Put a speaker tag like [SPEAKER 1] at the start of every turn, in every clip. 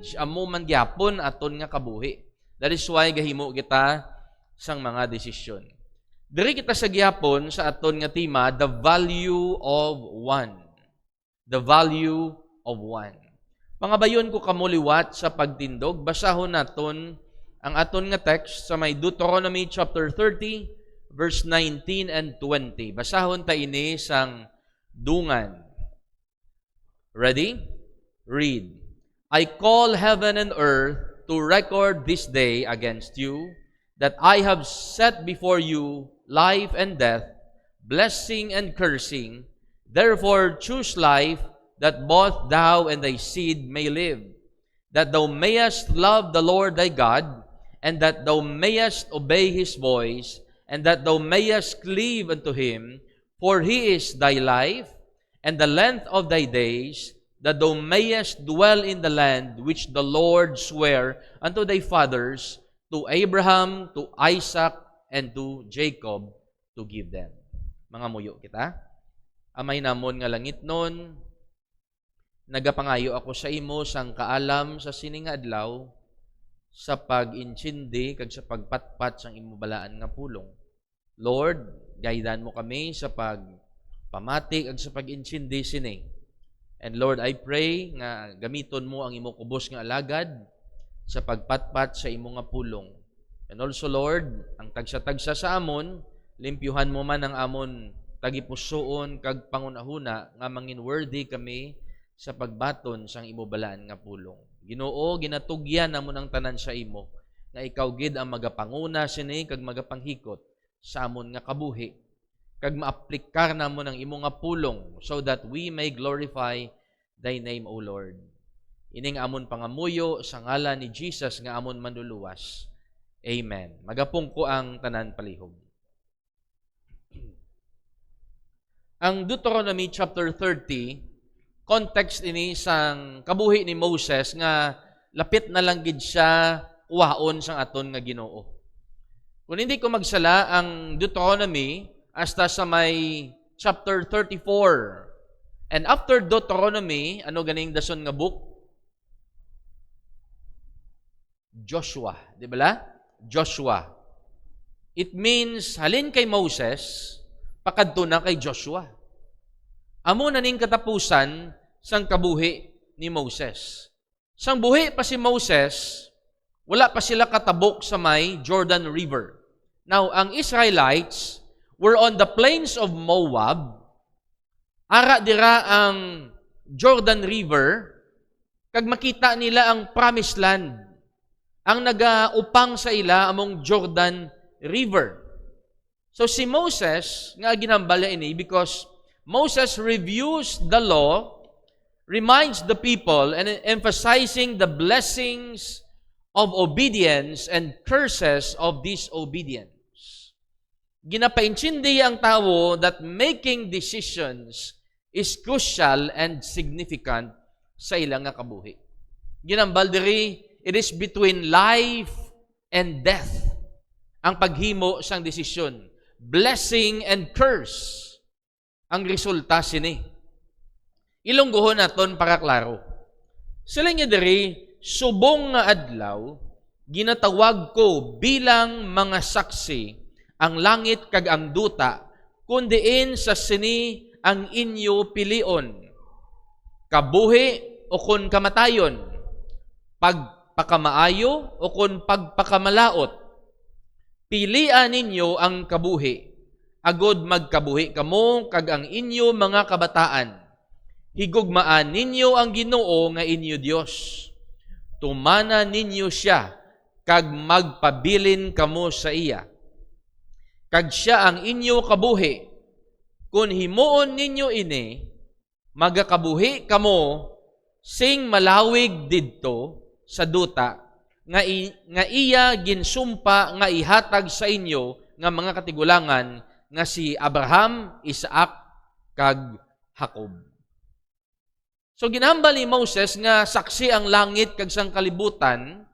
[SPEAKER 1] message amo man gyapon aton nga kabuhi. That is why gahimo kita sang mga desisyon. Diri kita sa gyapon sa aton nga tema, the value of one. The value of one. Pangabayon ko kamo liwat sa pagtindog, basahon naton ang aton nga text sa may Deuteronomy chapter 30 verse 19 and 20. Basahon ta ini sang dungan. Ready? Read. I call heaven and earth to record this day against you, that I have set before you life and death, blessing and cursing. Therefore choose life, that both thou and thy seed may live, that thou mayest love the Lord thy God, and that thou mayest obey his voice, and that thou mayest cleave unto him, for he is thy life, and the length of thy days, that thou mayest dwell in the land which the Lord sware unto thy fathers, to Abraham, to Isaac, and to Jacob, to give them. Mga muyo kita. Amay namon nga langit nun, nagapangayo ako sa imo sang kaalam sa sining adlaw, sa pag-inchindi kag sa pagpatpat sang imo balaan nga pulong. Lord, gaydan mo kami sa pagpamati kag sa pag-inchindi sini. And Lord, I pray nga gamiton mo ang imo kubos nga alagad sa pagpatpat sa imo nga pulong. And also, Lord, ang tagsa-tagsa sa amon, limpyuhan mo man ang amon tagipusoon kag pangunahuna nga mangin worthy kami sa pagbaton sang imo balaan nga pulong. Ginoo, ginatugyan namon ang tanan sa imo, nga ikaw gid ang magapanguna sini kag magapanghikot sa amon nga kabuhi, kag maaplikar namon ang imo nga pulong, so that we may glorify thy name, O Lord. Ining amon pangamuyo sa ngalan ni Jesus nga amon manluluwas. Amen. Magapong ko ang tanan palihog. Ang Deuteronomy chapter 30, context ini sang kabuhi ni Moses nga lapit na lang gid siya kuhaon sang aton nga Ginoo. Kung hindi ko magsala, ang Deuteronomy hasta sa may chapter 34. And after Deuteronomy, ano ganing dason nga book? Joshua, di ba la? Joshua. It means halin kay Moses, pakadto na kay Joshua. Amo na ning katapusan sang kabuhi ni Moses. Sang buhi pa si Moses, wala pa sila katabok sa may Jordan River. Now, ang Israelites were on the plains of Moab. Ara dira ang Jordan River, kag makita nila ang promised land. Ang nagaupang sa ila among Jordan River. So si Moses, nga ginambala ini, because Moses reviews the law, reminds the people, and emphasizing the blessings of obedience and curses of disobedience. Ginapaintindi ang tao that making decisions is crucial and significant sa ilang nga kabuhi. Ginambal diri, it is between life and death ang paghimo sang desisyon. Blessing and curse ang resulta sini. Ilonggohon naton para klaro. Sila nga diri, subong nga adlaw, ginatawag ko bilang mga saksi ang langit kag ang duta, kundiin sa sini ang inyo pilion. Kabuhi o kun kamatayon, pagpakamaayo o kun pagpakamalaot. Pilian ninyo ang kabuhi, agod magkabuhi kamo kag ang inyo mga kabataan. Higugmaan ninyo ang Ginoo nga inyo Dios. Tumana ninyo siya, kag magpabilin kamo sa iya. Kag siya ang inyo kabuhi. Kung himuon ninyo ini, magakabuhi kamo sing malawig didto sa duta, nga iya ginsumpa nga ihatag sa inyo nga mga katigulangan nga si Abraham, Isaac, kag Jacob. So ginhambal ni Moses nga saksi ang langit kag sang kalibutan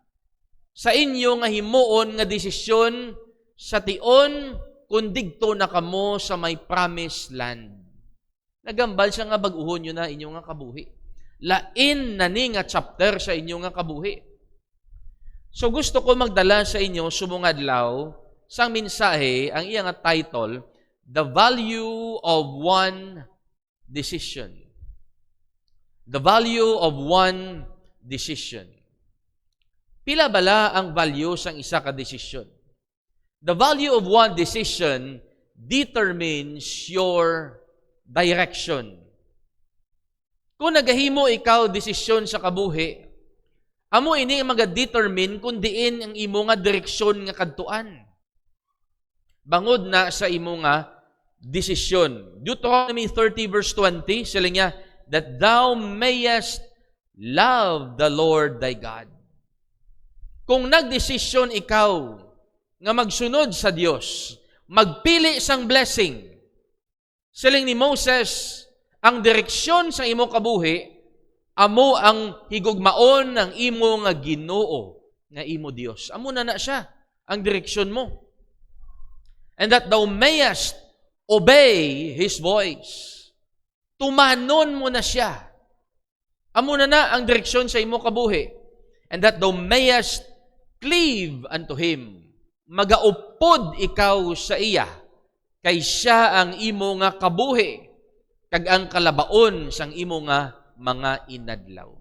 [SPEAKER 1] sa inyo nga himuon nga desisyon sa tion kung digto na kamo sa may promised land. Nagambal siya nga bag-uhon nyo na inyo nga kabuhi. Lain na ni nga chapter sa inyo nga kabuhi. So gusto ko magdala sa inyo sumungadlaw sang mensahe, ang iya nga title, The Value of One Decision. The value of one decision. Pila bala ang value sang isa ka desisyon? The value of one decision determines your direction. Kung nagahimo ikaw desisyon sa kabuhi, amo ini maga-determine kung diin ang imo nga direksyon nga kadtuan. Bangod na sa imo nga desisyon. Deuteronomy 30 verse 20, sila niya, that thou mayest love the Lord thy God. Kung nagdesisyon ikaw nga magsunod sa Dios, magpili sang blessing, siling ni Moses, ang direksyon sa imo kabuhi, amo ang higugmaon ng imo nga Ginoo, nga imo Dios. Amo na siya, ang direksyon mo. And that thou mayest obey His voice. Tumanon mo na siya. Amo na ang direksyon sa imo kabuhi. And that thou mayest cleave unto Him. Magaupod ikaw sa iya, kay siya ang imo nga kabuhi, kag ang kalabaon sang imo nga mga inadlaw.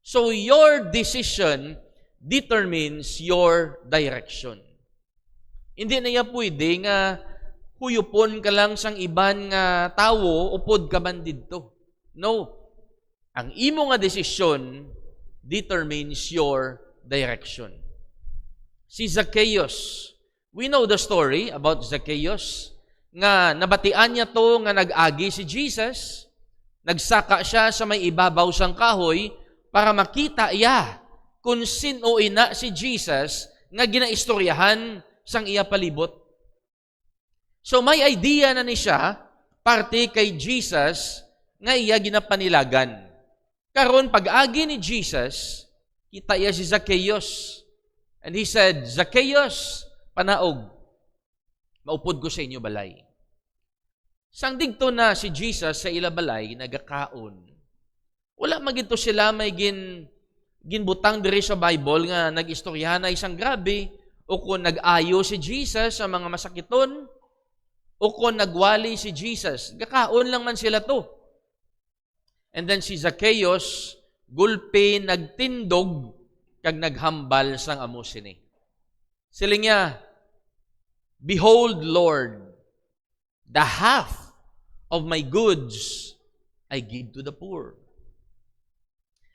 [SPEAKER 1] So your decision determines your direction. Hindi na niya pwede nga huyupon ka lang sang iban nga tawo, upod ka man didto. No. Ang imo nga desisyon determines your direction. Si Zacchaeus, we know the story about Zacchaeus, nga nabatian niya to nga nag-agi si Jesus, nagsaka siya sa may ibabaw sang kahoy para makita iya kung sino ina si Jesus nga ginaistoryahan sang iya palibot. So may idea na ni siya, parte kay Jesus, nga iya ginapanilagan. Karon pag-agi ni Jesus, kita iya si Zacchaeus. And he said, Zacchaeus, panaog, maupod ko sa inyo balay. Sang digto na si Jesus sa ila balay, nagakaon. Wala magito sila may ginbutang diri sa Bible nga nag-istoryahan na isang grabe, o kung nag-ayo si Jesus sa mga masakiton, o kung nagwali si Jesus. Gakaon lang man sila to. And then si Zacchaeus, gulpi, nagtindog, kag naghambal sang amo sini. Sila niya, Behold, Lord, the half of my goods I give to the poor.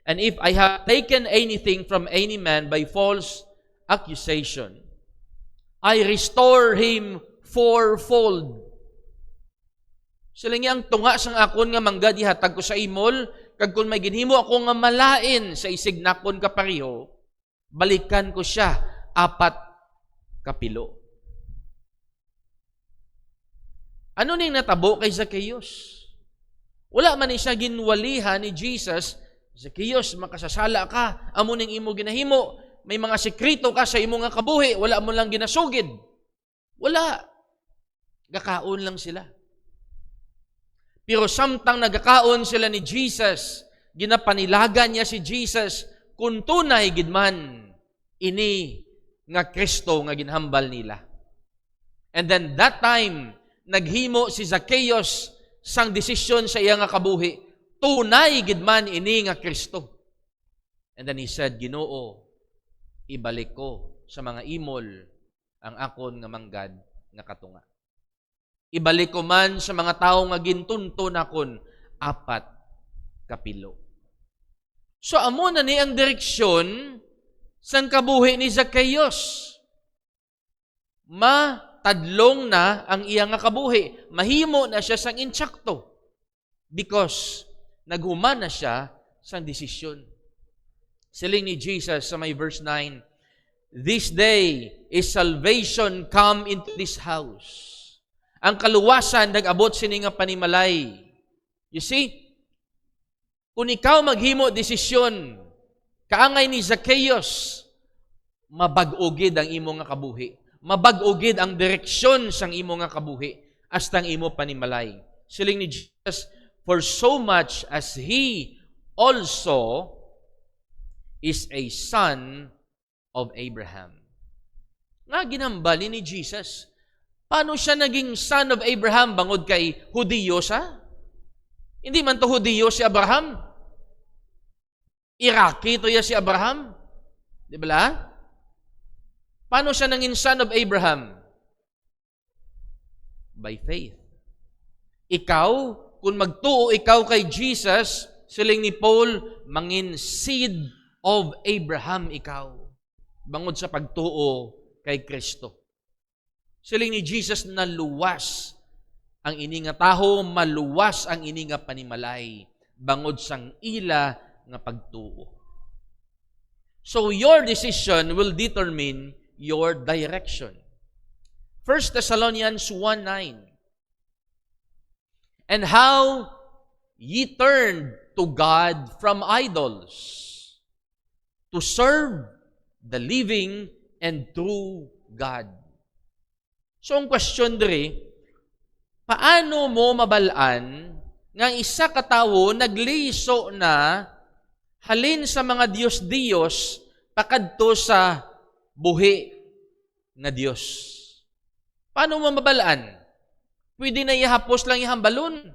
[SPEAKER 1] And if I have taken anything from any man by false accusation, I restore him fourfold. Sila niya, ang tunga sang akon nga mangga dihatag ko sa imol, kag kung may ginhimo ako nga malain sa isignakon kapareho, balikan ko siya 4 kapilo. Ano ning natabo kay Zacchaeus? Wala man ni siya ginwalihan ni Jesus. Zacchaeus, makasasala ka, amo ning imo ginahimo, may mga sekreto ka sa imo nga kabuhi, wala mo lang ginasugid. Wala. Gakaon lang sila. Pero samtang nagakaon sila ni Jesus, ginapanilagan niya si Jesus, kung tunay gidman, ini nga Kristo nga ginhambal nila. And then that time, naghimo si Zacchaeus sang desisyon sa iya nga kabuhi, tunay gidman ini nga Kristo. And then he said, Ginoo, ibalik ko sa mga imol ang akon nga manggad nga katunga. Ibalik ko man sa mga tao nga gintunton akon 4 kapilo. So amo na ni ang direksyon sang kabuhi ni Zacchaeus. Matadlong na ang iya nga kabuhi. Mahimo na siya sang insakto because naghuman na siya sang desisyon. Siling ni Jesus sa may verse 9, This day is salvation come into this house. Ang kaluwasan nag-abot sini nga panimalay. You see, kung ikaw maghimo desisyon, kaangay ni Zacchaeus, mabag-ogid ang imo nga kabuhi. Mabag-ogid ang direksyon sang imo nga kabuhi hasta ang imo panimalay. Siling ni Jesus, For so much as he also is a son of Abraham. Nga ginambali ni Jesus. Paano siya naging son of Abraham bangod kay Hudiyo siya? Hindi man to Hudiyo si Abraham. Iraki to ya si Abraham. Di ba? Paano siya naging son of Abraham? By faith. Ikaw, kung magtuo ikaw kay Jesus, siling ni Paul, mangin seed of Abraham ikaw. Bangod sa pagtuo kay Kristo. Siling ni Jesus na luwas ang ini nga taho, maluwas ang ini nga panimalay. Bangod sang ila nga pagtuo. So your decision will determine your direction. 1 Thessalonians 1:9. And how ye turned to God from idols to serve the living and true God. So ang question diri, paano mo mabalaan nga isa ka tawo nagliso na halin sa mga Diyos-Diyos pakadto sa buhi nga Diyos? Paano mo mabalaan? Pwede na ihapos lang ihambalon.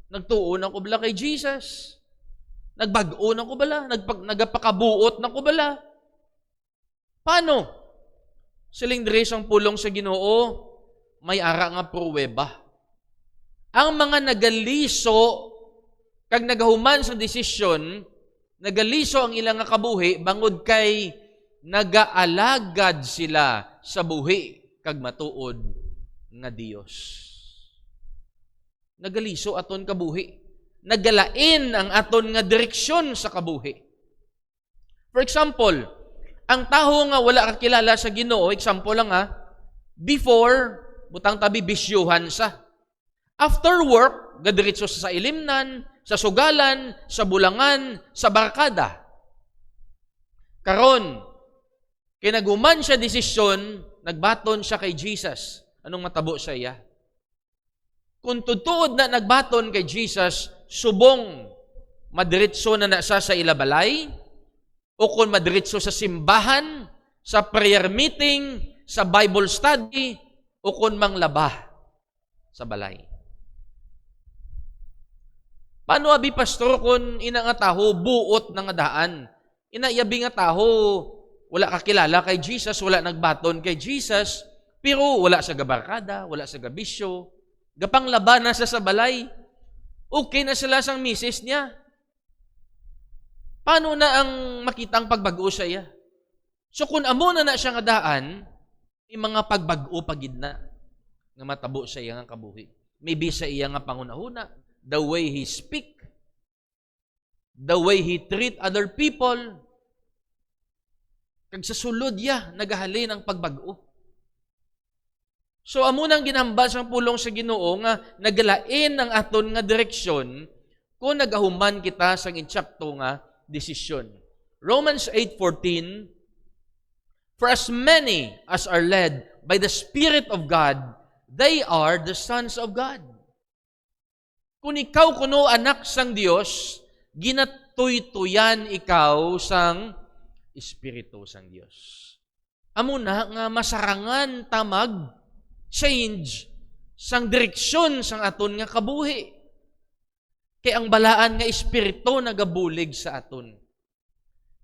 [SPEAKER 1] Nagtuo na ko bala kay Jesus. Nagbago na ko bala. Nagapakabuot na ko bala. Paano? Siling diri ang pulong sa Ginoo, may ara nga pruweba. Ang mga nagaliso, kag nagahuman sa desisyon, nagaliso ang ilang nga kabuhi, bangod kay nagaalagad sila sa buhi, kag matuod nga Dios. Nagaliso aton kabuhi. Nagalain ang aton nga direksyon sa kabuhi. For example, ang taho nga wala kakilala sa Ginoo, example lang before, butang tabi bisyuhan sa. After work, gadiritso sa ilimnan, sa sugalan, sa bulangan, sa barkada. Karon, kinaguman siya desisyon, nagbaton siya kay Jesus. Anong matabo sa iya? Kung tutuod na nagbaton kay Jesus, subong madiritso na nasa sa ilabalay, o kung madiritso sa simbahan, sa prayer meeting, sa Bible study, o kung manglaba sa balay. Paano abi pastor kung ina nga taho buot na nga daan? Inayabi nga taho wala kakilala kay Jesus, wala nagbaton kay Jesus, pero wala sa gabarkada, wala sa gabisyo, gapang laba na sa balay. Okay na sila sang misis niya. Paano na ang makitang pagbago sa iya? So kung amo na siya nga daan, may mga pagbago pagid na nga matabo sa iya nga kabuhi. Maybe sa iya nga pangunahuna, the way he speak, the way he treat other people, kag sa sulod nagahalin ang pagbago. So amo nang ginhambal sang pulong sa Ginoo nga nagalain ang aton nga direksyon kung nagahuman kita sang insakto nga desisyon. Romans 8:14, for as many as are led by the Spirit of God, they are the sons of God. Kung ikaw kuno anak sang Dios, ginatuytuyan ikaw sang Espiritu sang Dios. Amo na nga masarangan tamag change sang direksyon sang aton nga kabuhi. Kay ang balaan nga espiritu nagabulig sa aton.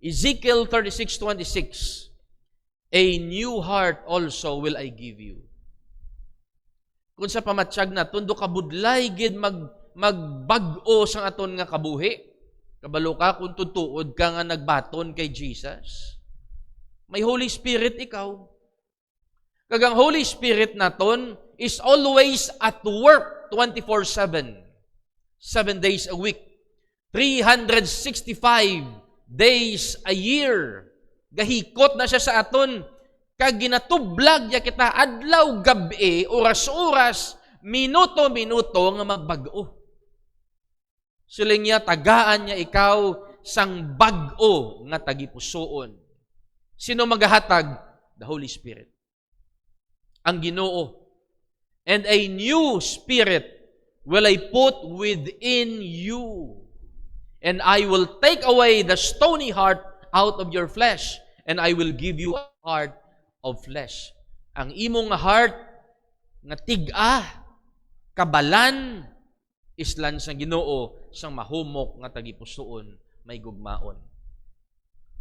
[SPEAKER 1] Ezekiel 36:26, a new heart also will I give you. Kung sa pamatsyag na, tundo kabudlay gid magbag-o sang aton nga kabuhi. Kabalo ka kung tutuod ka nga nagbaton kay Jesus. May Holy Spirit ikaw. Kagang Holy Spirit naton is always at work 24/7. 7 days a week. 365 days a year. Gahikot na siya sa aton. Kag ginatublag ya kita adlaw gabi, oras-oras, minuto-minuto nga magbago. Siling niya, tagaan niya ikaw sang bag-o nga tagipusoon. Sino magahatag? The Holy Spirit. Ang Ginoo. And a new spirit will I put within you, and I will take away the stony heart out of your flesh, and I will give you a heart of flesh. Ang imong heart nga tig-a, kabalan, islan sa Ginoo sang mahumok nga tagipusoon may gugmaon.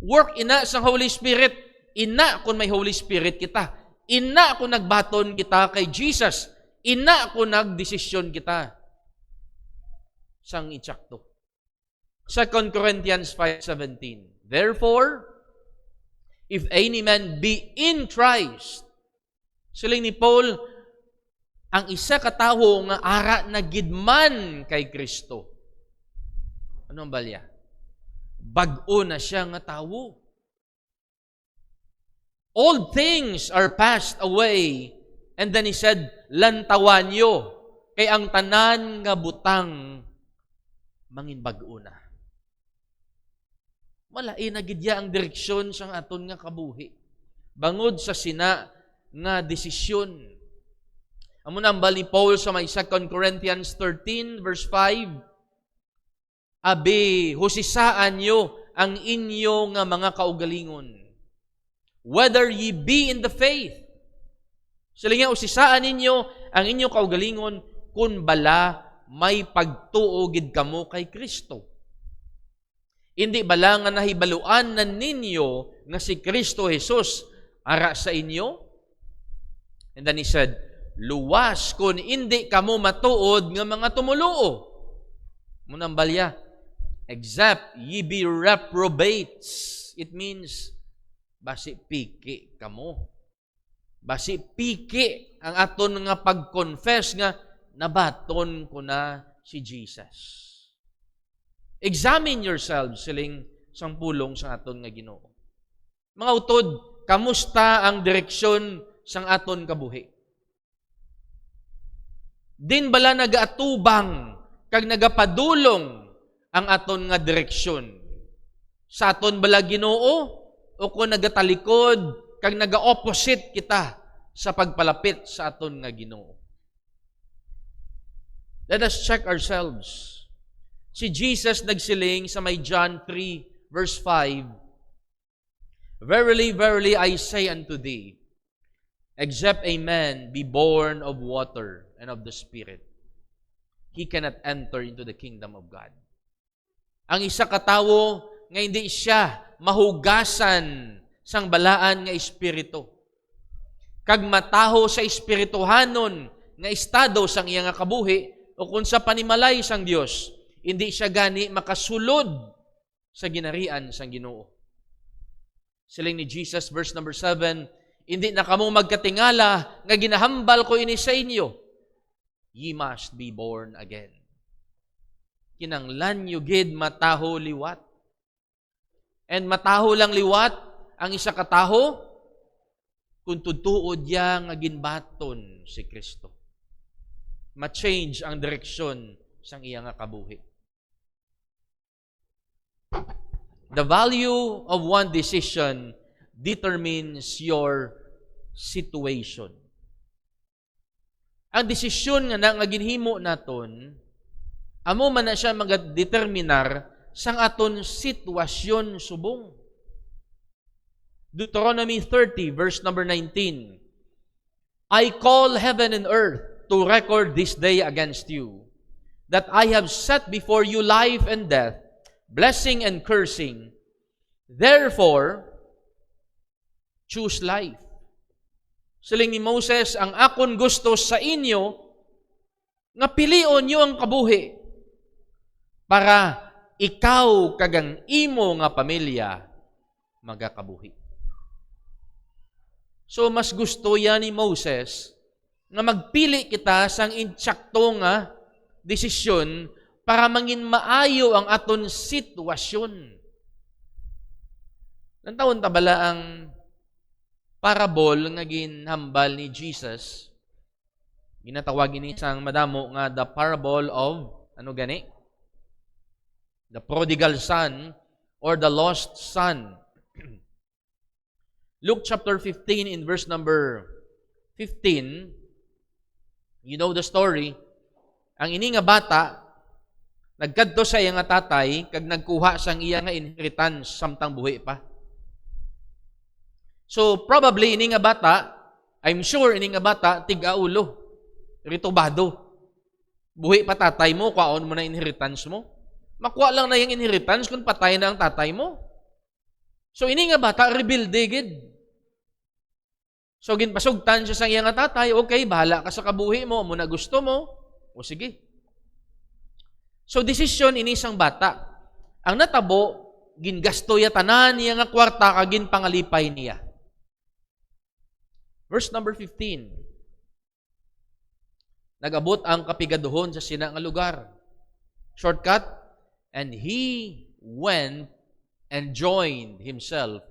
[SPEAKER 1] Work ina sang Holy Spirit. Ina kung may Holy Spirit kita. Ina kung nagbaton kita kay Jesus. Ina kung nagdesisyon kita sang itsakto. 2 Corinthians 5:17. Therefore, if any man be in Christ, siling ni Paul, ang isa ka tawo nga ara na gidman kay Kristo. Anong balya? Bag-o na siya nga tawo. Old things are passed away. And then he said, lantawan nyo, kay ang tanan nga butang mangin bag-o na. Malain na gidya ang direksyon sang aton nga kabuhi. Bangod sa sina nga desisyon. Amo na ang bali Paul sa may 2 Corinthians 13 verse 5. Abi, husisaan nyo ang inyo nga mga kaugalingon. Whether ye be in the faith. Sila nga, husisaan ninyo ang inyo kaugalingon kung bala may pagtuogid kamo kay Kristo. Hindi bala nga nahibaluan na ninyo nga si Kristo Jesus ara sa inyo? And then he said, luwas kung hindi kamo matuod nga mga tumuluo. Munang balya, except ye be reprobates. It means, basi piki kamo. Basi piki ang aton nga pag-confess nga nabaton ko na si Jesus. Examine yourselves, siling sang pulong sa aton nga Ginoo. Mga utod, kamusta ang direksyon sang aton kabuhi? Din bala nagaatubang kag nagapadulong ang aton nga direksyon? Sa aton bala Ginoo o kung nagatalikod kag naga-opposite kita sa pagpalapit sa aton nga Ginoo? Let us check ourselves. Si Jesus nagsiling sa may John 3 verse 5, Verily, verily, I say unto thee, except a man be born of water and of the Spirit, he cannot enter into the kingdom of God. Ang isa ka tawo nga hindi siya mahugasan sang balaan nga espiritu. Kag mataho sa espirituhanon nga estado sang iya nga kabuhi o kung sa panimalay sang Dios, hindi siya gani makasulod sa ginarian sang Ginoo. Siling ni Jesus, verse number 7, hindi na kamo magkatingala nga ginahambal ko ini sa inyo. Ye must be born again. Kinanglan yu gid mataho liwat. And mataho lang liwat ang isa ka taho kung tutuod ya nga ginbaton si Kristo. Ma-change ang direksyon sang iya nga kabuhi. The value of one decision determines your situation. Ang desisyon nga nga ginhimo naton, amo man na siya magadeterminar sang aton sitwasyon subong. Deuteronomy 30 verse number 19. I call heaven and earth to record this day against you, that I have set before you life and death, blessing and cursing. Therefore, choose life. Siling ni Moses, ang akon gusto sa inyo, nga pilion nyo ang kabuhi, para ikaw kagang imo nga pamilya magakabuhi. So, mas gusto yan ni Moses, nga magpili kita sang insakto nga desisyon para mangin maayo ang aton sitwasyon. Nantawon ta bala ang parable nga ginhambal ni Jesus? Ginatawagin ni sang madamo nga the parable of, ano gani? The prodigal son or the lost son. Luke chapter 15 in verse number 15, you know the story. Ang ini nga bata, nagkadto sa iya nga tatay, kag nagkuha sang iya nga inheritance samtang buhi pa. So, probably, ini nga bata, I'm sure ini nga bata, tig-aulo, ritubado. Buhi pa tatay mo, kwaon mo na inheritance mo. Makuha lang na yung inheritance kung patay na ang tatay mo. So, ini nga bata, rebuilde, gid. So, ginpasugtan siya sa iya nga tatay, okay, bahala ka sa kabuhi mo, muna gusto mo, o sige. So, desisyon ini isang bata. Ang natabo, gingasto ya tanan niya nga kwarta, kagin pangalipay niya. Verse number 15. Nag-abot ang kapigaduhon sa sina nga lugar. Shortcut, and he went and joined himself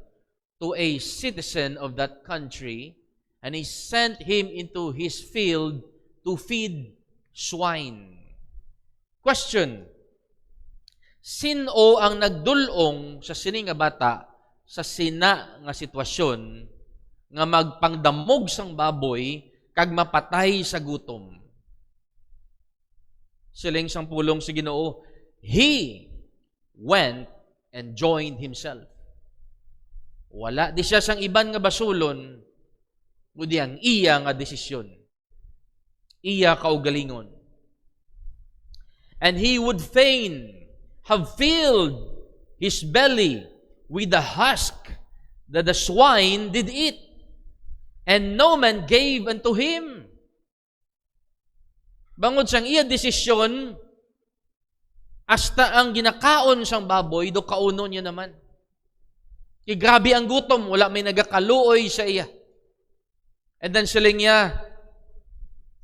[SPEAKER 1] to a citizen of that country, and he sent him into his field to feed swine. Question, sino ang nagdulong sa sini nga bata sa sina nga sitwasyon nga magpangdamog sang baboy kag mapatay sa gutom? Siling sang pulong si Ginoo, he went and joined himself. Wala di siya sang iban nga basulon, kundi ang iya nga desisyon. Iya kaugalingon. And he would fain have filled his belly with the husk that the swine did eat, and no man gave unto him. Bangod sang iya desisyon, hasta ang ginakaon sang baboy, do kauno niya naman. Grabe ang gutom, wala may nagakaluoy sa iya. And then siling niya,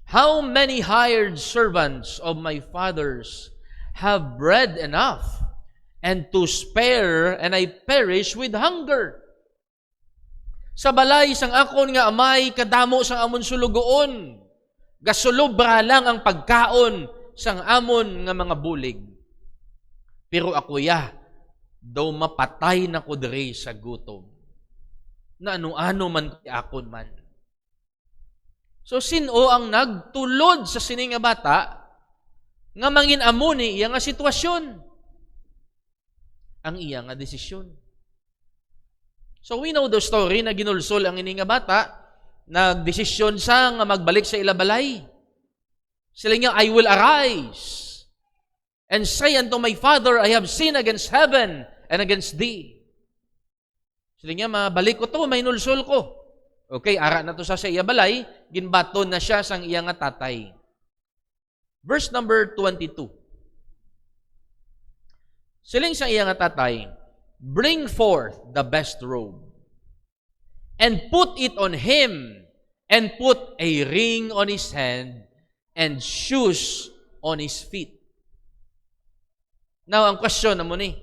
[SPEAKER 1] how many hired servants of my fathers have bread enough and to spare, and I perish with hunger? Sa balay sang akon nga amay, kadamo sang amon sulugoon. Gasulubra lang ang pagkaon sang amon nga mga bulig. Pero ako daw mapatay na ko diri sa gutom. Na ano-ano man akon man. So, sino ang nagtulod sa sini nga bata nga mangin amuni iya nga sitwasyon? Ang iya nga desisyon. So, we know the story na ginulsol ang ini nga bata, nagdesisyon sa nga magbalik sa ilabalay. Sila nga, I will arise and say unto my father, I have sinned against heaven and against thee. Sila nga, mabalik ko to, may nulsol ko. Okay, ara na to sa iya balay, ginbaton na siya sang iya nga tatay. Verse number 22. Siling sa iya nga tatay, bring forth the best robe, and put it on him, and put a ring on his hand, and shoes on his feet. Now, ang question na mo ni,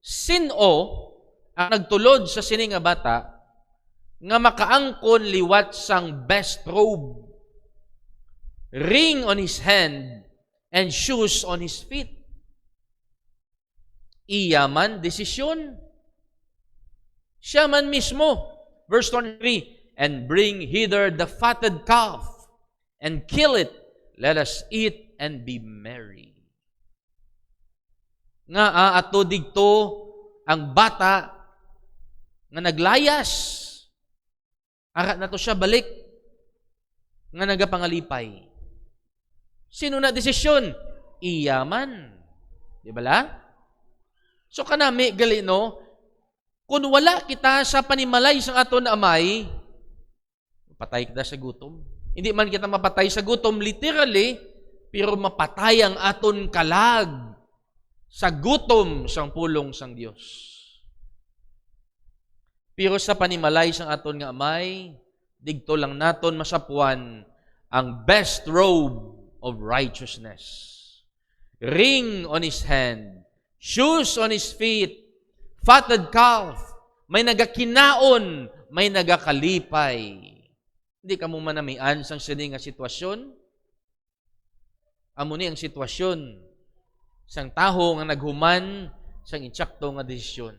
[SPEAKER 1] sino ang nagtulod sa sini nga bata nga makaangkon liwat sang best robe, ring on his hand, and shoes on his feet? Iya man desisyon. Siya man mismo. Verse 23, and bring hither the fatted calf, and kill it, let us eat and be merry. Nga ato digto ang bata nga naglayas. Ara na to siya balik nga nagapangalipay. Sino na desisyon? Iya man. Di ba la? So kanami gali no, kung wala kita sa panimalay sang aton amay, mapatay kita sa gutom. Hindi man kita mapatay sa gutom literally, pero mapatay ang aton kalag sa gutom sang pulong sang Dios. Pero sa panimalay sang aton nga amay, digto lang naton masapuan ang best robe of righteousness. Ring on his hand, shoes on his feet, fatted calf, may nagakinaon, may nagakalipay. Hindi ka mo manamian sang sini nga sitwasyon. Amo ni ang sitwasyon sang taho nga naghuman sang insakto nga desisyon.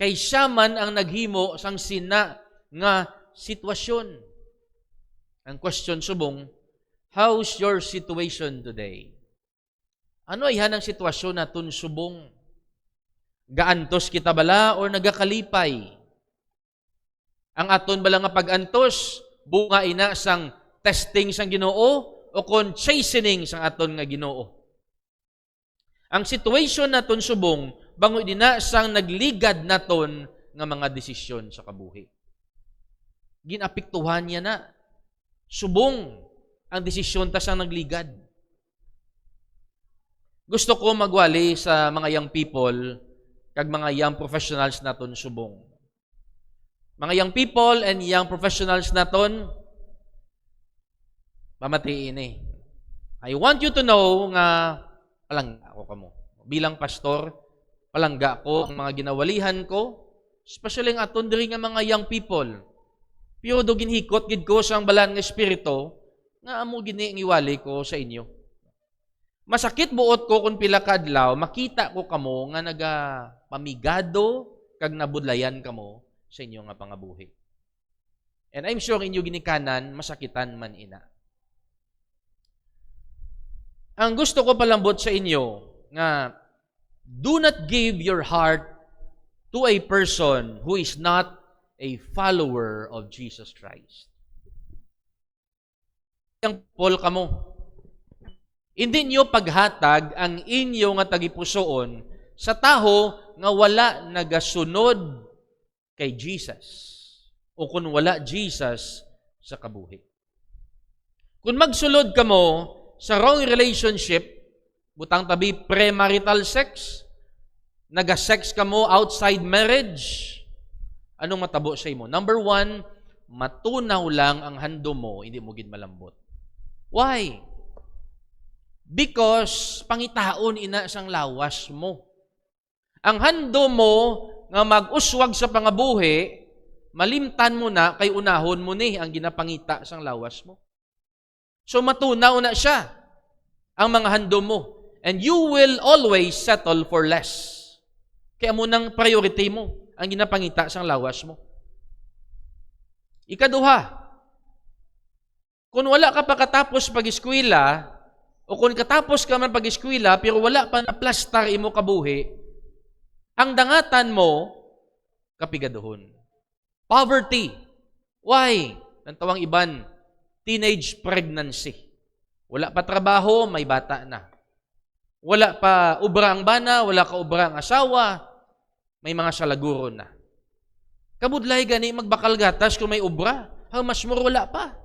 [SPEAKER 1] Kay siya man ang naghimo sang sina nga sitwasyon. Ang question subong, How's your situation today? Ano ay hanang sitwasyon naton subong? Gaantos kita bala o nagakalipay? Ang aton bala nga pag-antos, bunga ina sang testing sang Ginoo o kon chastening sang aton nga Ginoo. Ang situation naton subong, bango dina sang nagligad naton nga mga desisyon sa kabuhi. Ginapiktuhan niya na. Subong ang desisyon ta sang nagligad. Gusto ko magwali sa mga young people kag mga young professionals naton subong. Mga young people and young professionals naton, pamatiin eh. I want you to know nga palangga ako kamo. Bilang pastor, palangga ko ang mga ginawalihan ko, especially ang aton diri nga mga young people. Pero do ginhikot gid ko sang balaan nga espiritu nga amo gini ang iwali ko sa inyo. Masakit buot ko kung pila ka adlaw, makita ko kamo nga nagapamigado kag nabudlayan kamo sa inyo nga pangabuhi. And I'm sure inyo ginikanan, masakitan man ina. Ang gusto ko palambot sa inyo nga do not give your heart to a person who is not a follower of Jesus Christ. Ang Paul kamo. Hindi niyo paghatag ang inyo nga tagipusoon sa taho nga wala nagasunod kay Jesus o kung wala Jesus sa kabuhi. Kung magsulod kamo sa wrong relationship, butang tabi premarital sex, naga-sex kamo outside marriage, anong matabo sa imo? Number 1, matunaw lang ang hando mo, hindi mo gid malambot. Why? Because pangitaon ina sang lawas mo. Ang hando mo nga mag-uswag sa pangabuhi, malimtan mo na kay unahon mo ni ang ginapangita sang lawas mo. So matunaw na siya ang mga hando mo. And you will always settle for less. Kaya mo nang priority mo ang ginapangita sang lawas mo. Ikaduha, kung wala ka pa katapos pag-eskwela, o kung katapos ka man pag-eskwela, pero wala pa na plastar imo kabuhi, ang dangatan mo, kapigaduhon. Poverty. Why? Ang tawang iban, teenage pregnancy. Wala pa trabaho, may bata na. Wala pa ubra ang bana, wala ka ubra ang asawa, may mga salaguro na. Kabudlay gani magbakal gatas kung may ubra. How much more wala pa?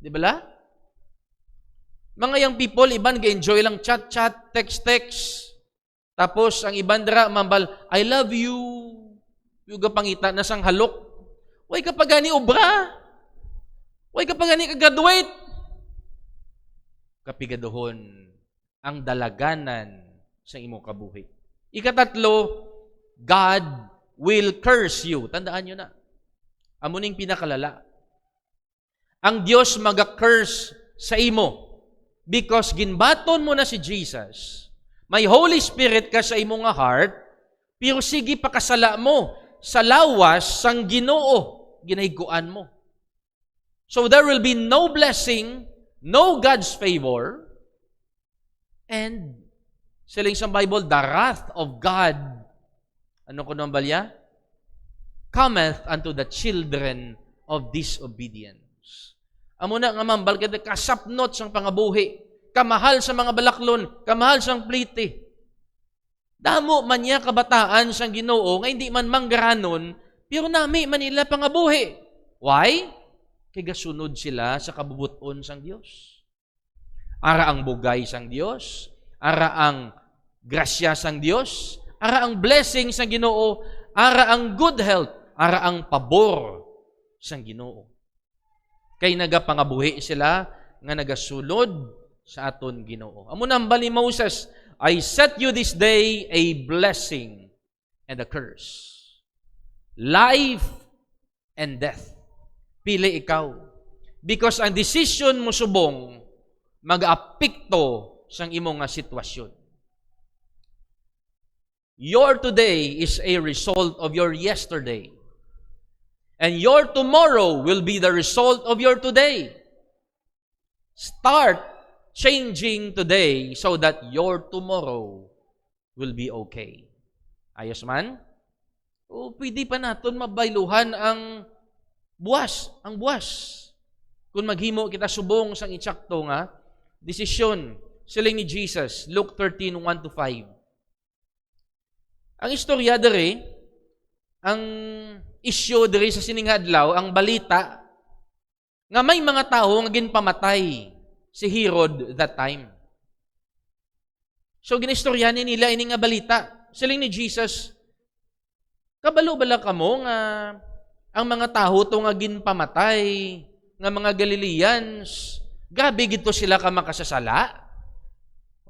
[SPEAKER 1] Di ba la? Mga young people, iban ga-enjoy lang chat-chat, text-text. Tapos, ang iban dira, mambal, I love you. Yung pangita na sang halok. Way ka pa gani obra. Way ka pa gani ka-graduate. Kapigaduhon ang dalaganan sa imo kabuhi. Ikatatlo, God will curse you. Tandaan nyo na. Amuning pinakalala. Ang Diyos maga-curse sa imo. Because ginbaton mo na si Jesus, may Holy Spirit ka sa imo nga heart, pero sige pakasala mo sa lawas sang Ginoo, ginahiguan mo. So there will be no blessing, no God's favor, and siling sa Bible, the wrath of God, ano ko nang balya? Cometh unto the children of disobedience. Amo na nga mambal kada kasapnot sang pangabuhi, kamahal sa mga balaklon, kamahal sang plite. Damo man niya kabataan sang Ginoo nga hindi man manggaranon, pero nami man nila pangabuhi. Why? Kay gasunod sila sa kabubuton sang Dios. Ara ang bugay sang Dios, ara ang grasya sang Dios, ara ang blessing sang Ginoo, ara ang good health, ara ang pabor sang Ginoo. Kay nagapangabuhi sila nga nagasulod sa aton Ginoo. Amo nambal ni Moses, I set you this day a blessing and a curse. Life and death. Pili ikaw. Because ang decision mo subong mag-apekto sang imong nga sitwasyon. Your today is a result of your yesterday. And your tomorrow will be the result of your today. Start changing today so that your tomorrow will be okay. Ayos man? O pwede pa naton mabayluhan ang buwas. Kung maghimo kita subong sang itsakto nga, desisyon, siling ni Jesus, Luke 13, 1-5. Ang istorya dere, ang isyu dere sa sininghadlaw, ang balita, nga may mga tao nga ginpamatay si Herod that time. So ginistoryanin nila ini nga balita. Siling ni Jesus, kabalo bala kamo nga ang mga tao to nga ginpamatay nga mga Galileans, gabi gito sila ka makasasala.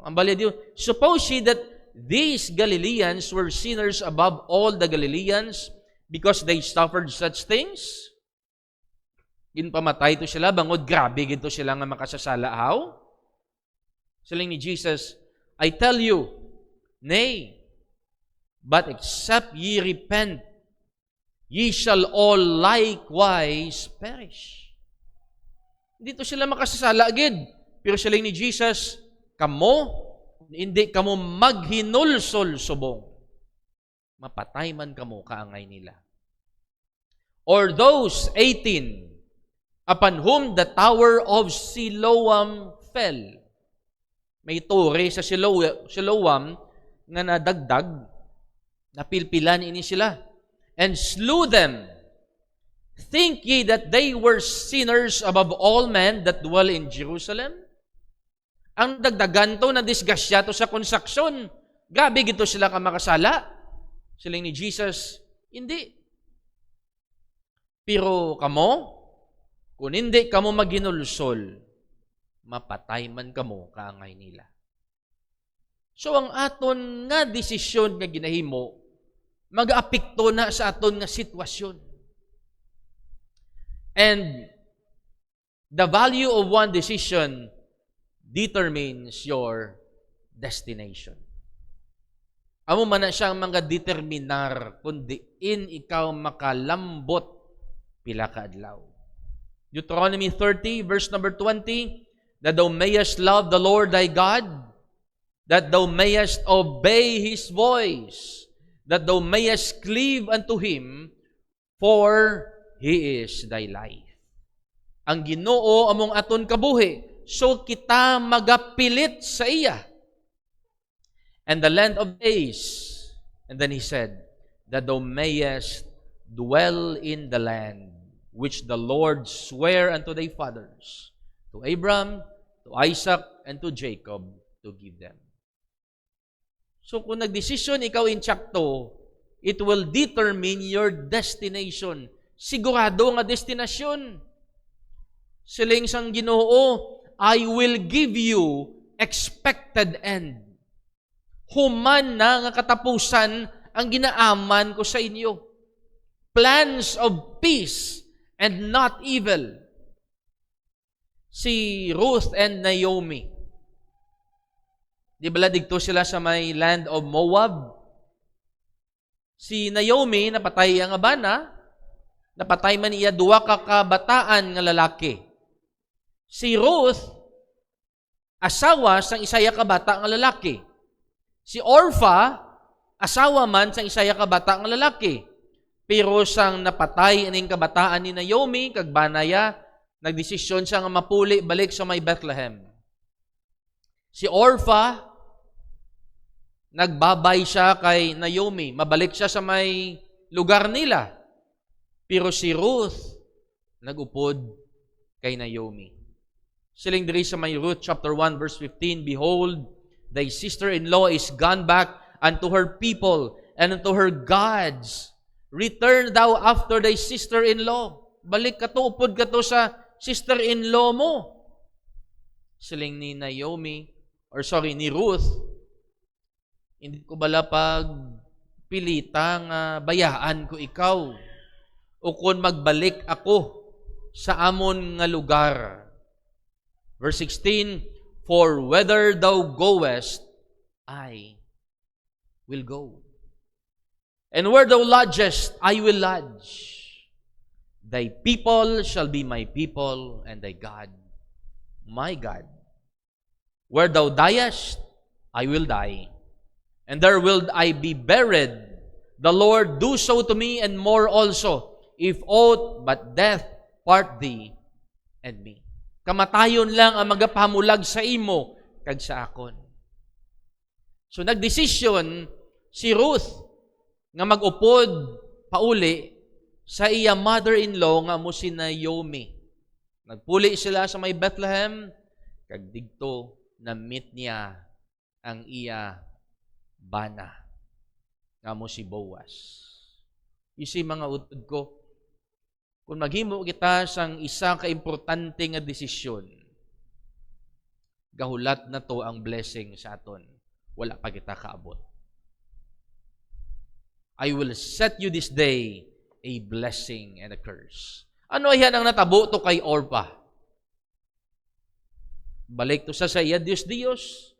[SPEAKER 1] Ang balya diyo, suppose ye that these Galileans were sinners above all the Galileans because they suffered such things? Ginpamatay to sila, bangod grabe gito sila nga makasasala. How? Siling ni Jesus, I tell you, nay, but except ye repent, ye shall all likewise perish. Dito sila makasasala agad. Pero siling ni Jesus, hindi kamo maghinulsol subong. Mapatay man kamo kaangay nila. Or those 18, upon whom the tower of Siloam fell. May tore sa Siloam nga nadagdag, napilpilan ini sila, and slew them. Think ye that they were sinners above all men that dwell in Jerusalem? Ang dagdagan to na disgasya to sa konstruksyon. Gabi gito sila ka makasala. Siling ni Jesus, hindi. Pero kamo, kung hindi kamo maginulsol, mapatay man kamo kaangay nila. So ang aton nga desisyon nga ginahimo, mag-apekto na sa aton nga sitwasyon. And the value of one decision determines your destination. Amo man na siyang mga determinar kundi in ikaw makalambot pila ka adlaw. Deuteronomy 30 verse number 20, that thou mayest love the Lord thy God, that thou mayest obey His voice, that thou mayest cleave unto Him, for He is thy life. Ang Ginoo among aton kabuhi, so kita magapilit sa iya. And the land of days. And then He said, that thou mayest dwell in the land which the Lord sware unto thy fathers, to Abraham, to Isaac, and to Jacob, to give them. So kung nagdesisyon ikaw insakto, it will determine your destination. Sigurado nga destinasyon. Siling sang Ginoo, I will give you expected end. Human na nga katapusan ang ginaaman ko sa inyo. Plans of peace and not evil. Si Ruth and Naomi. Di ba digto sila sa may land of Moab? Si Naomi, napatay ang abana, napatay man iya duwa ka kabataan nga lalaki. Si Ruth, asawa sang isaya ka bata nga lalaki. Si Orpha, asawa man sang isaya ka bata nga lalaki. Pero sang napatay aning kabataan ni Naomi, kag banaya, nagdesisyon siya nga mapuli balik sa may Bethlehem. Si Orpha, nagbabay siya kay Naomi, mabalik siya sa may lugar nila. Pero si Ruth, nagupod kay Naomi. Siling diri sa may Ruth chapter 1 verse 15, behold, thy sister-in-law is gone back unto her people and unto her gods. Return thou after thy sister-in-law. Balik ka to, upod ka to sa sister-in-law mo. Siling ni ni Ruth, hindi ko bala pag pilita nga bayaan ko ikaw. O kung magbalik ako sa amon nga lugar. Verse 16, for whither thou goest, I will go. And where thou lodgest, I will lodge. Thy people shall be my people, and thy God, my God. Where thou diest, I will die, and there will I be buried. The Lord do so to me, and more also, if aught but death part thee and me. Kamatayon lang ang magapamulag sa imo, kag sa akon. So nagdesisyon si Ruth nga mag-upod pauli sa iya mother-in-law nga mo si Naomi. Nagpuli sila sa may Bethlehem, kag digto na meet niya ang iya bana nga mo si Boaz. You see, mga utod ko, kung maghimo kita sang isa ka importante nga desisyon, gahulat na to ang blessing sa aton. Wala pa kita kaabot. I will set you this day a blessing and a curse. Ano yan ang natabo to kay Orpah? Balik to sa iya Diyos.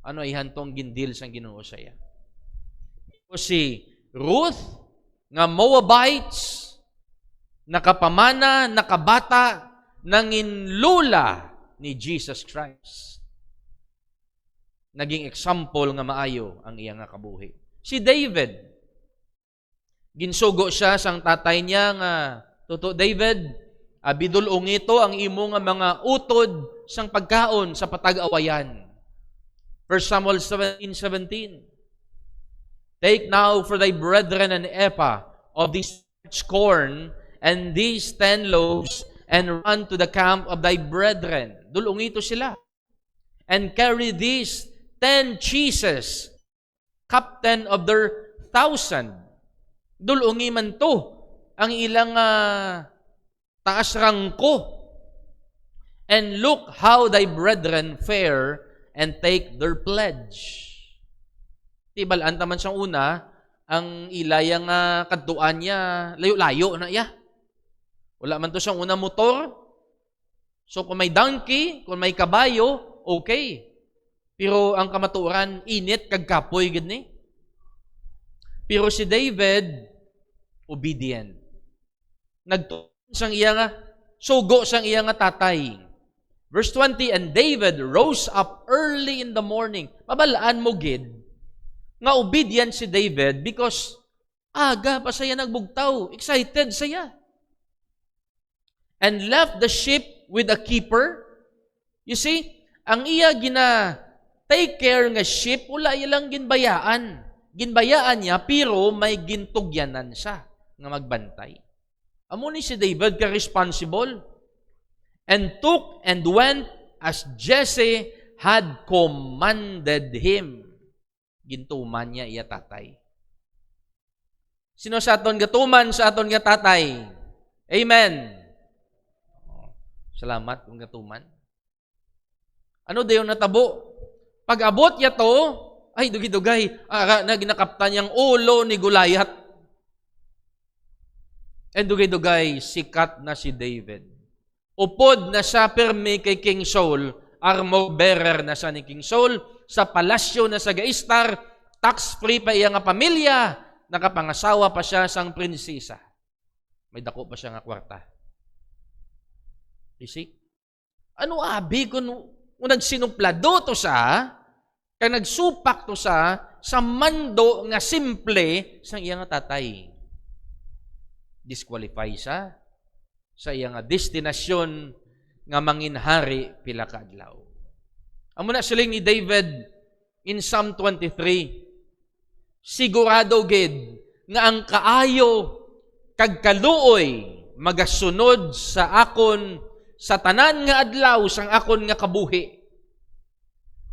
[SPEAKER 1] Ano ihan tong gindil sang Ginoo sa iya? O si Ruth nga Moabites, nakapamana, nakabata, nanginlula ni Jesus Christ. Naging example nga maayo ang iya nga kabuhi. Si David, ginsugo siya sang tatay niya nga, Toto David, abidulong ito ang imo nga mga utod sang pagkaon sa patag-awayan. 1 Samuel 17:17. Take now for thy brethren an ephah of this corn and these 10 loaves, and run to the camp of thy brethren. Dulong ito sila. And carry these 10 cheeses, captain of their 1,000. Dulungi man to ang ilang taas rangko. And look how thy brethren fare, and take their pledge. Tibalaan taman siyang una, ang ilayang kadtuan niya, layo-layo na iya. Wala man to siyang una motor. So kung may donkey, kung may kabayo, okay. Pero ang kamaturan, init, kagkapoy, gani. Pero si David, obedient. Nagtuon siyang iya nga, sugo siyang iya nga tatay. Verse 20, and David rose up early in the morning. Mabalaan mo, gid, nga obedient si David because aga pa saya nagbugtaw. Excited saya. And left the sheep with a keeper. You see, ang iya take care nga sheep, wala ilang ginbayaan. Ginbayaan niya, pero may gintugyanan siya nga magbantay. Amo ni si David ka-responsible. And took and went as Jesse had commanded him. Gintuman niya iya tatay. Sino sa aton gatuman sa aton nga tatay? Amen. Salamat kung gatuman. Ano dayon natabo? Pag abot ya to, ay dugi-dugay, na ginakaptan niyang ulo ni Goliath. And dugay-dugay, sikat na si David. Upod na siya permi kay King Saul, armor bearer na siya ni King Saul, sa palasyo na sa Gaistar, tax-free pa iya nga pamilya, nakapangasawa pa siya sang prinsesa. May dako pa siya nga kwarta. You see? Ano abi kung nagsinumplado to sa, kaya nagsupak to sa mando nga simple sang iya nga tatay. Disqualify siya sa iya nga destinasyon nga manginhari pila ka adlaw. Amo na siling ni David in Psalm 23. Sigurado gid nga ang kaayo kag kaluoy magasunod sa akon sa tanan nga adlaw sang akon nga kabuhi.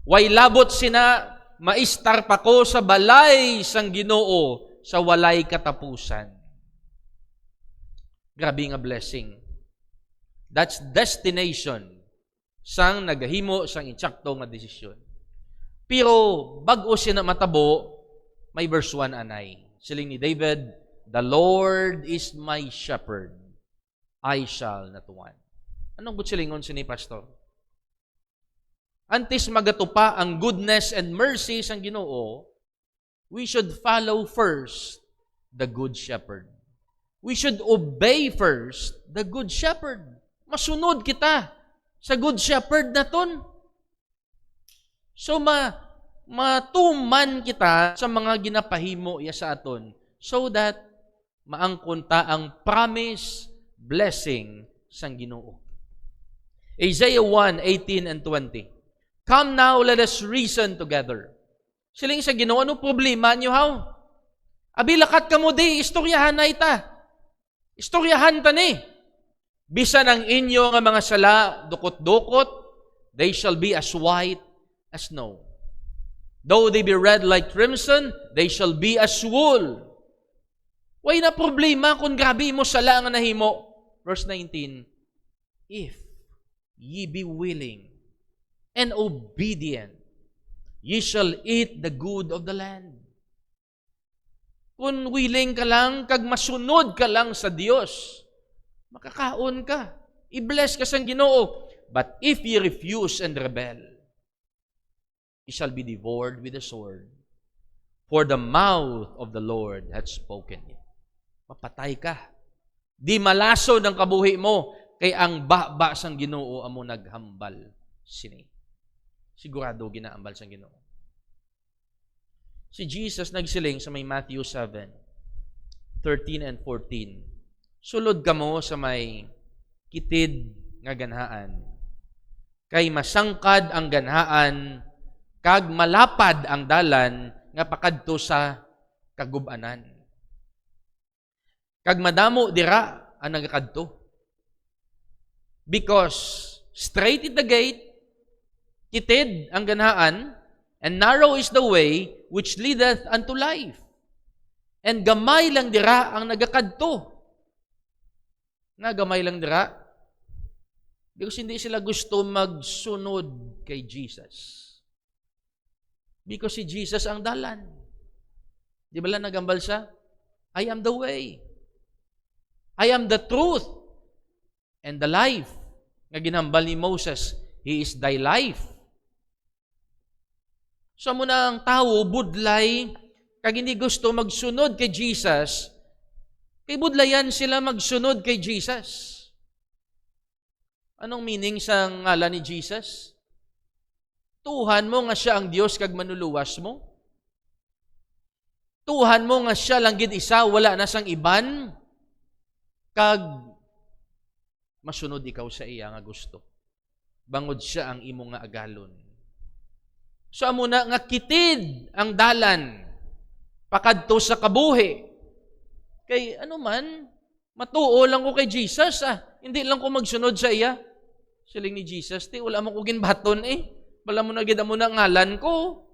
[SPEAKER 1] Way labot sina maistar pa ko sa balay sang Ginoo sa walay katapusan. Grabe nga blessing. That's destination sang nagahimo sang insakto nga desisyon. Pero bag-o siya na matabo, may verse 1 anay. Siling ni David, the Lord is my shepherd, I shall not want. Anong butsilingon si ni Pastor? Antes magatupa ang goodness and mercy sang Ginoo, we should follow first the good shepherd. We should obey first the good shepherd. Masunod kita Sa Good Shepherd na ton. So, matuman kita sa mga ginapahimo iya sa aton so that maangkon ta ang promise blessing sang Ginoo. Isaiah 1:18 and 20. Come now, let us reason together. Siling sa Ginoo, ano problema niyo haw? Abi lakat ka mo di, istoryahan na ita. Istoryahan ta ni. Bisan ang inyo nga mga sala, dukot-dukot, they shall be as white as snow. Though they be red like crimson, they shall be as wool. Way na problema kung grabe mo sala nga nahimo. Verse 19, if ye be willing and obedient, ye shall eat the good of the land. Kung willing ka lang, kag masunod ka lang sa Dios, makakaon ka. I-bless ka sang Ginoo. But if ye refuse and rebel, ye shall be devoured with the sword. For the mouth of the Lord hath spoken it. Mapatay ka. Di malaso ng kabuhi mo, kay ang ba sang Ginoo amo naghambal sini. Sigurado ginaambal sang Ginoo. Si Jesus nagsiling sa may Matthew 7:13 and 14. Sulod kamo sa may kitid nga ganhaan. Kay masangkad ang ganhaan, kag malapad ang dalan nga pakadto sa kagub-anan. Kag madamo dira ang nagakadto. Because straight is the gate, kitid ang ganhaan, and narrow is the way which leadeth unto life. And gamay lang dira ang nagakadto. Nga gamay lang dira? Because hindi sila gusto magsunod kay Jesus. Because si Jesus ang dalan. Di ba lang nagambal siya? I am the way. I am the truth. And the life. Nga ginambal ni Moses, He is thy life. So muna ang tao, budlay, kag hindi gusto magsunod kay Jesus, kay budlayan sila magsunod kay Jesus. Anong meaning sa ngalan ni Jesus? Tuhan mo nga siya ang Diyos kag manuluwas mo? Tuhan mo nga siya lang gid isa, wala na sang iban, kag masunod ikaw sa iya nga gusto. Bangod siya ang imo nga agalon. So amo na nga kitid ang dalan pakadto sa kabuhi. Kay ano man, matuo lang ko kay Jesus Hindi lang ko magsunod sa iya. Siling ni Jesus, wala mo ko ginbaton Wala mo na gid mo na ngalan ko.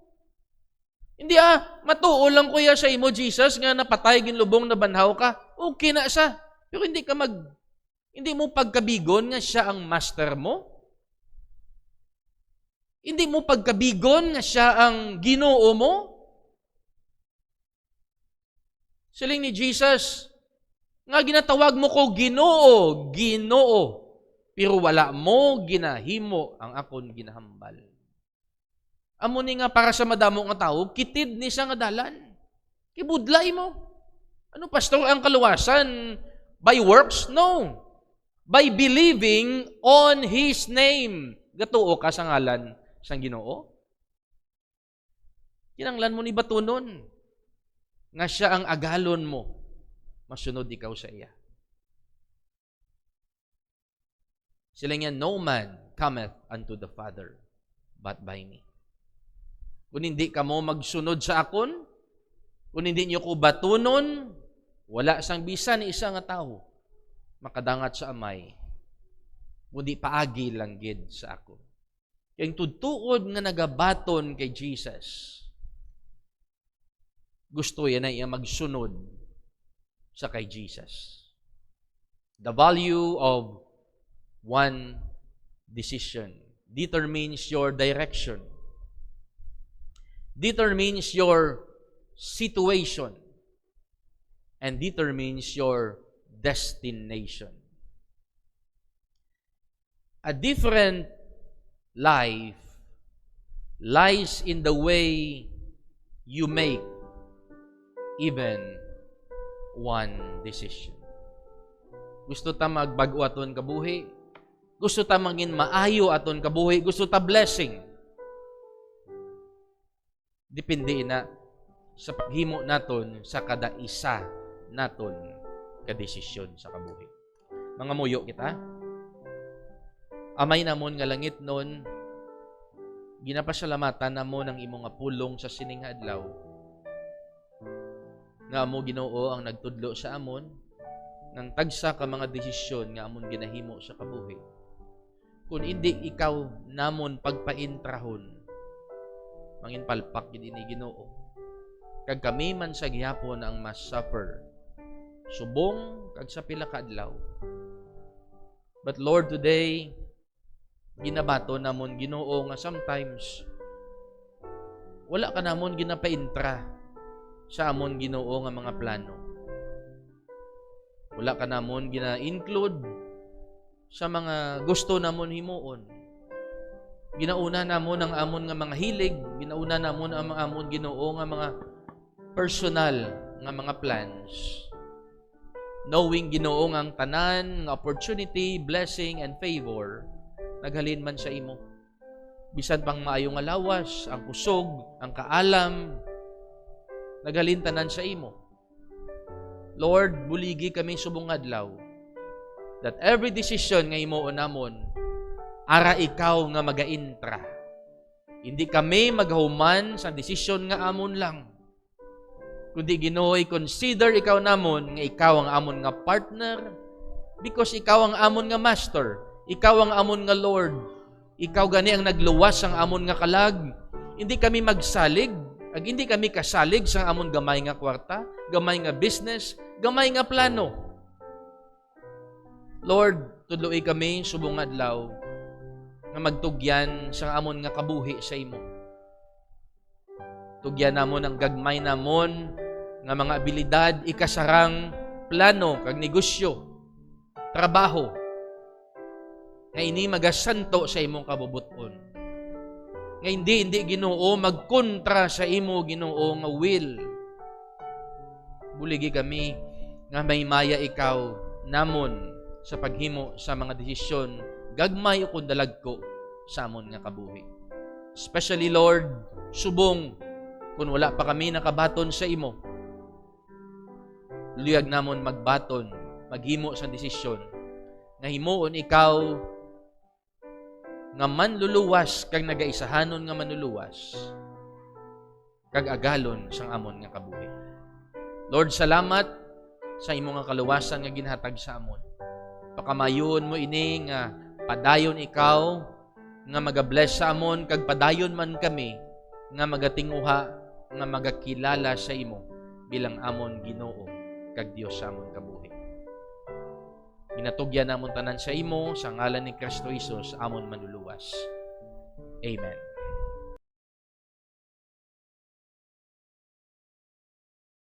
[SPEAKER 1] Hindi matuo lang ko ya sa imo Jesus nga napatay ginlubong na banhaw ka. Okay na siya. Pero hindi mo pagkabigon nga siya ang master mo. Hindi mo pagkabigon nga siya ang Ginoo mo. Siling ni Jesus, nga ginatawag mo ko Ginoo, Ginoo. Pero wala mo ginahimo ang akon ginahambal. Amo ni nga para sa madamo nga tao, kitid ni siya nga dalan. Kibudlay mo. Ano pastor ang kaluwasan? By works? No. By believing on His name. Gatuo ka sa ngalan sang Ginoo. Kinanglan mo ni batunon nga siya ang agalon mo. Masunod ikaw sa iya. Sila nga, no man cometh unto the Father but by me. Kung hindi ka mo magsunod sa akon, kung hindi niyo ko batunon, wala sang bisan ni isa nga tao makadangat sa amay, kundi paagi lang gid sa ako. Kaya tutuod nga nagabaton kay Jesus, gusto yan na iya magsunod sa kay Jesus. The value of one decision determines your direction, determines your situation, and determines your destination. A different life lies in the way you make even one decision. Gusto ta magbag-aton kabuhi, Gusto ta mangin maayo aton kabuhi, gusto ta blessing. Depende na sa paghimo naton sa kada isa naton kadesisyon sa kabuhi. Mga muyo kita, Amay namon nga langit nun, ginapasalamatan namon ang imong nga pulong sa sining adlaw. Nga amo Ginoo ang nagtudlo sa amon ng tagsa ka mga desisyon nga amon ginahimo sa kabuhi. Kung hindi ikaw namon pagpaintrahon, mangin palpak gid ini Ginoo. Kag kami man sa gihapon ang mas suffer. Subong kag sa pila ka adlaw. But Lord, today ginabato namon Ginoo nga sometimes wala ka namon ginapaintra sa amon Ginoo nga mga plano. Wala ka namon gina-include sa mga gusto namon himuon. Ginauna namon ang amon nga mga hilig, ginauna namon ang amon Ginoo nga mga personal nga mga plans. Knowing Ginoo nga ang tanan nga opportunity, blessing and favor naghalin man sa imo. Bisan pang maayo nga lawas, ang kusog, ang kaalam, naghalin tanan sa imo. Lord, buligi kami subong adlaw that every decision nga himuon namon ara ikaw nga magaintra. Hindi kami maghuman sa desisyon nga amon lang. Kundi Ginoo, consider ikaw namon nga ikaw ang amon nga partner because ikaw ang amon nga master. Ikaw ang amon nga Lord. Ikaw gani ang nagluwas ang amon nga kalag. Hindi kami magsalig. Ag hindi kami kasalig sa amon gamay nga kwarta, gamay nga business, gamay nga plano. Lord, tudloy kami subong adlaw nga magtugyan sa amon nga kabuhi sa imo. Tugyan namon ang gagmay namon nga mga abilidad, ikasarang plano kag negosyo, trabaho, nga ini magasanto sa imong kabubuton. Nga hindi Ginoo magkontra sa imo Ginoo nga will. Buligi kami nga may maya ikaw namon sa paghimo sa mga desisyon gagmay o kundalagko sa amon nga kabuhi. Especially Lord, subong kung wala pa kami nakabaton sa imo. Luyag namon magbaton, maghimo sa desisyon nga himuon ikaw nga manluluwas kag nagaisahanon nga manluluwas kag agalon sang amon nga kabuhi. Lord, salamat sa imong nga kaluwasan nga ginhatag sa amon. Pakamayon mo ini nga padayon ikaw nga magabless sa amon kag padayon man kami nga magatinguha nga magakilala sa imo bilang amon Ginoo kag Dios sa amon kabuhi. Ginatugyan namon tanan sa imo sa ngalan ni Kristo Jesus amon manluluwas. Amen.